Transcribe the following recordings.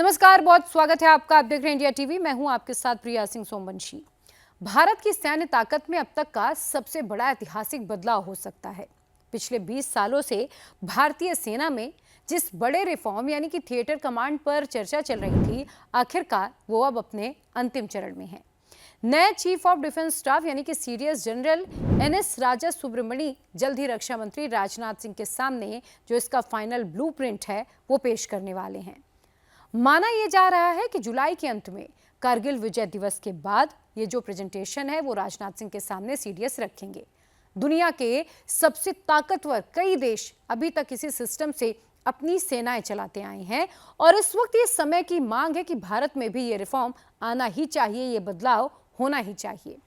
नमस्कार, बहुत स्वागत है आपका। आप देख रहे हैं इंडिया टीवी। मैं हूं आपके साथ प्रिया सिंह सोमवंशी। भारत की सैन्य ताकत में अब तक का सबसे बड़ा ऐतिहासिक बदलाव हो सकता है। पिछले 20 सालों से भारतीय सेना में जिस बड़े रिफॉर्म यानी कि थिएटर कमांड पर चर्चा चल रही थी, आखिरकार वो अब अपने अंतिम चरण में है। नए चीफ ऑफ डिफेंस स्टाफ यानी कि सीडीएस जनरल एनएस राजा सुब्रमणी जल्द ही रक्षा मंत्री राजनाथ सिंह के सामने जो इसका फाइनल ब्लूप्रिंट है वो पेश करने वाले हैं। माना यह जा रहा है कि जुलाई के अंत में कारगिल विजय दिवस के बाद ये जो प्रेजेंटेशन है वो राजनाथ सिंह के सामने सीडीएस रखेंगे। दुनिया के सबसे ताकतवर कई देश अभी तक इसी सिस्टम से अपनी सेनाएं चलाते आए हैं और इस वक्त ये समय की मांग है कि भारत में भी ये रिफॉर्म आना ही चाहिए, ये बदलाव होना ही चाहिए।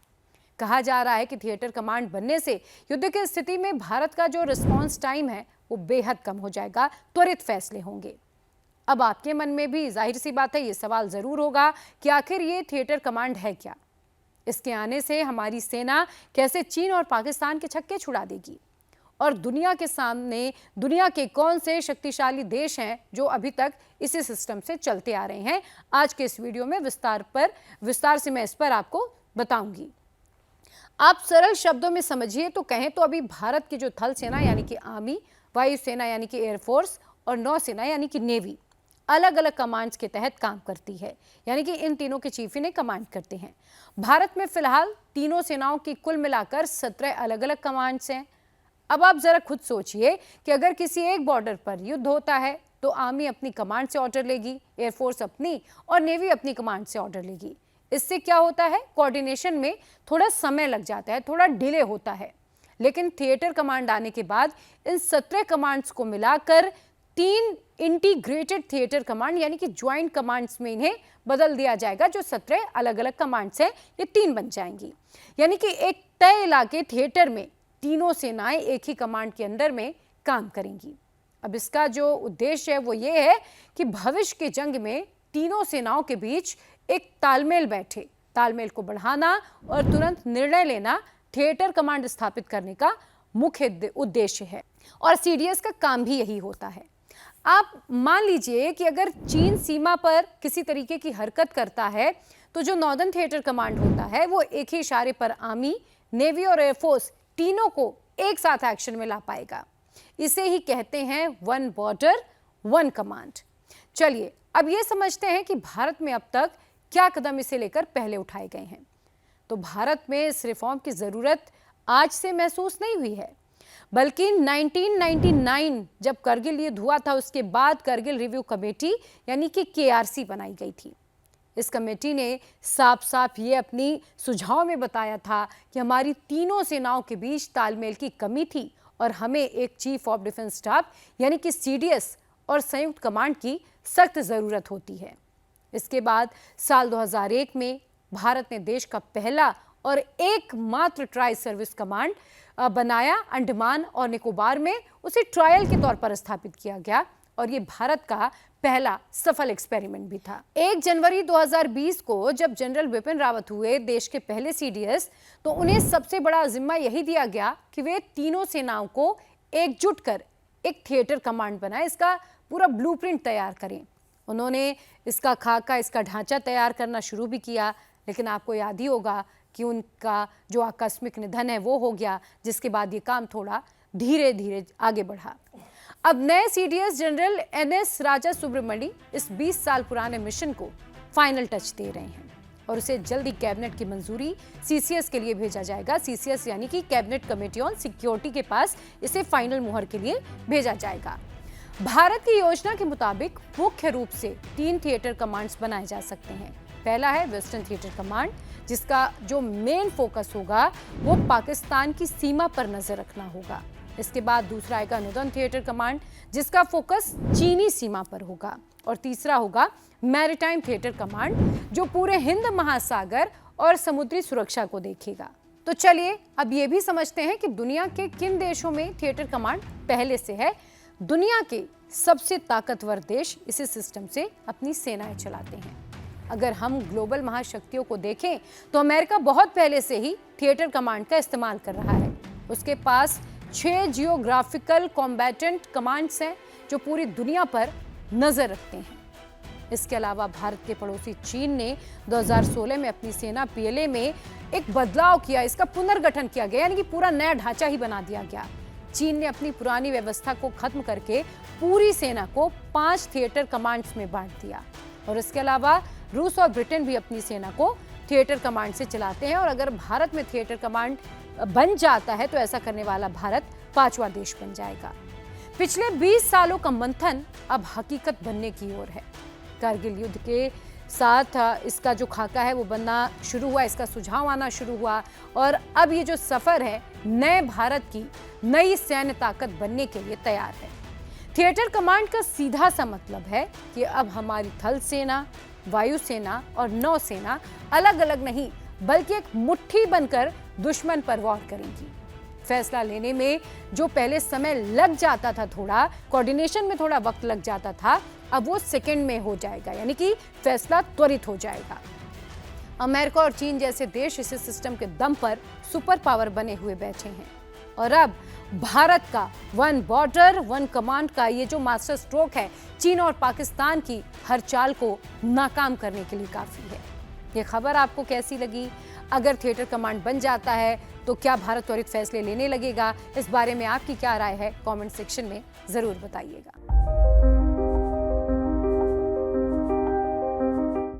कहा जा रहा है कि थिएटर कमांड बनने से युद्ध की स्थिति में भारत का जो रिस्पॉन्स टाइम है वो बेहद कम हो जाएगा, त्वरित फैसले होंगे। अब आपके मन में भी जाहिर सी बात है ये सवाल जरूर होगा कि आखिर ये थिएटर कमांड है क्या? इसके आने से हमारी सेना कैसे चीन और पाकिस्तान के छक्के छुड़ा देगी? और दुनिया के सामने दुनिया के कौन से शक्तिशाली देश हैं जो अभी तक इसी सिस्टम से चलते आ रहे हैं? आज के इस वीडियो में विस्तार से मैं इस पर आपको बताऊंगी। आप सरल शब्दों में समझिए तो कहें तो अभी भारत की जो थल सेना यानी कि आर्मी, वायुसेना यानी कि एयरफोर्स और नौसेना यानी कि नेवी अलग अलग कमांड्स के तहत काम करती है, यानी कि इन तीनों के चीफ इन्हें कमांड करते हैं। भारत में फिलहाल तीनों सेनाओं की कुल मिलाकर 17 अलग अलग कमांड्स हैं। अब आप जरा खुद सोचिए कि अगर किसी एक बॉर्डर पर युद्ध होता है तो आर्मी अपनी कमांड से ऑर्डर लेगी, एयरफोर्स अपनी और नेवी अपनी कमांड से ऑर्डर लेगी। इससे क्या होता है, कोऑर्डिनेशन में थोड़ा समय लग जाता है, थोड़ा डिले होता है। लेकिन थिएटर कमांड आने के बाद इन 17 कमांड्स को मिलाकर 3 इंटीग्रेटेड थिएटर कमांड यानी कि ज्वाइंट कमांड्स में इन्हें बदल दिया जाएगा। जो 17 अलग अलग कमांड्स हैं ये 3 बन जाएंगी, यानी कि एक तय इलाके थिएटर में तीनों सेनाएं एक ही कमांड के अंदर में काम करेंगी। अब इसका जो उद्देश्य है वो ये है कि भविष्य की जंग में तीनों सेनाओं के बीच एक तालमेल बैठे, तालमेल को बढ़ाना और तुरंत निर्णय लेना थिएटर कमांड स्थापित करने का मुख्य उद्देश्य है। और सीडीएस का काम भी यही होता है। आप मान लीजिए कि अगर चीन सीमा पर किसी तरीके की हरकत करता है तो जो नॉर्दर्न थिएटर कमांड होता है वो एक ही इशारे पर आर्मी, नेवी और एयरफोर्स तीनों को एक साथ एक्शन में ला पाएगा। इसे ही कहते हैं वन बॉर्डर वन कमांड। चलिए अब ये समझते हैं कि भारत में अब तक क्या कदम इसे लेकर पहले उठाए गए हैं। तो भारत में इस रिफॉर्म की जरूरत आज से महसूस नहीं हुई है, बल्कि 1999 जब करगिल युद्ध हुआ था उसके बाद करगिल रिव्यू कमेटी यानी कि केआरसी बनाई गई थी। इस कमेटी ने साफ साफ ये अपनी सुझाव में बताया था कि हमारी तीनों सेनाओं के बीच तालमेल की कमी थी और हमें एक चीफ ऑफ डिफेंस स्टाफ यानी कि सीडीएस और संयुक्त कमांड की सख्त जरूरत होती है। इसके बाद साल 2001 में भारत ने देश का पहला और एकमात्र ट्राई सर्विस कमांड बनाया। अंडमान और निकोबार में उसे ट्रायल के तौर पर स्थापित किया गया और ये भारत का पहला सफल एक्सपेरिमेंट भी था। 1 जनवरी 2020 को जब जनरल बिपिन रावत हुए देश के पहले सीडीएस, तो उन्हें सबसे बड़ा जिम्मा यही दिया गया कि वे तीनों सेनाओं को एकजुट कर एक थिएटर कमांड बनाए, इसका पूरा ब्लूप्रिंट तैयार करें। उन्होंने इसका खाका, इसका ढांचा तैयार करना शुरू भी किया, लेकिन आपको याद ही होगा कि उनका जो आकस्मिक निधन है वो हो गया, जिसके बाद ये काम थोड़ा धीरे धीरे आगे बढ़ा। अब नए सीडीएस जनरल एनएस राजा सुब्रमणी इस 20 साल पुराने मिशन को फाइनल टच दे रहे हैं और उसे जल्दी कैबिनेट की मंजूरी सीसीएस के लिए भेजा जाएगा। सीसीएस यानी कि कैबिनेट कमेटी ऑन सिक्योरिटी के पास इसे फाइनल मुहर के लिए भेजा जाएगा। भारत की योजना के मुताबिक मुख्य रूप से 3 थिएटर कमांड्स बनाए जा सकते हैं। पहला है वेस्टर्न थिएटर कमांड, जिसका जो मेन फोकस होगा वो पाकिस्तान की सीमा पर नजर रखना होगा। इसके बाद दूसरा आएगा नॉर्दर्न थिएटर कमांड, जिसका फोकस चीनी सीमा पर होगा। और तीसरा होगा मैरीटाइम थिएटर कमांड, जो पूरे हिंद महासागर और समुद्री सुरक्षा को देखेगा। तो चलिए अब ये भी समझते हैं कि दुनिया के किन देशों में थिएटर कमांड पहले से है। दुनिया के सबसे ताकतवर देश इसी सिस्टम से अपनी सेनाएं चलाते हैं। अगर हम ग्लोबल महाशक्तियों को देखें तो अमेरिका बहुत पहले से ही थिएटर कमांड का इस्तेमाल कर रहा है। उसके पास 6 जियोग्राफिकल कॉम्बैटेंट कमांड्स हैं जो पूरी दुनिया पर नजर रखते हैं। इसके अलावा भारत के पड़ोसी चीन ने 2016 में अपनी सेना पीएलए में एक बदलाव किया, इसका पुनर्गठन किया गया, यानी कि पूरा नया ढांचा ही बना दिया गया। चीन ने अपनी पुरानी व्यवस्था को खत्म करके पूरी सेना को 5 थिएटर कमांड्स में बांट दिया। और इसके अलावा रूस और ब्रिटेन भी अपनी सेना को थिएटर कमांड से चलाते हैं। और अगर भारत में थिएटर कमांड बन जाता है तो ऐसा करने वाला भारत 5वां देश बन जाएगा। पिछले 20 सालों का मंथन अब हकीकत बनने की ओर है। कारगिल युद्ध के साथ इसका जो खाका है वो बनना शुरू हुआ, इसका सुझाव आना शुरू हुआ और अब ये जो सफर है नए भारत की नई सैन्य ताकत बनने के लिए तैयार है। थिएटर कमांड का सीधा सा मतलब है कि अब हमारी थल सेना, वायुसेना और नौसेना अलग अलग नहीं बल्कि एक मुट्ठी बनकर दुश्मन पर वार करेंगी। फैसला लेने में जो पहले समय लग जाता था, थोड़ा कोऑर्डिनेशन में थोड़ा वक्त लग जाता था, अब वो सेकंड में हो जाएगा, यानी कि फैसला त्वरित हो जाएगा। अमेरिका और चीन जैसे देश इस सिस्टम के दम पर सुपर पावर बने हुए बैठे हैं और अब भारत का 1 बॉर्डर 1 कमांड का ये जो मास्टर स्ट्रोक है चीन और पाकिस्तान की हर चाल को नाकाम करने के लिए काफी है। ये खबर आपको कैसी लगी? अगर थिएटर कमांड बन जाता है तो क्या भारत त्वरित फैसले लेने लगेगा? इस बारे में आपकी क्या राय है? कमेंट सेक्शन में जरूर बताइएगा।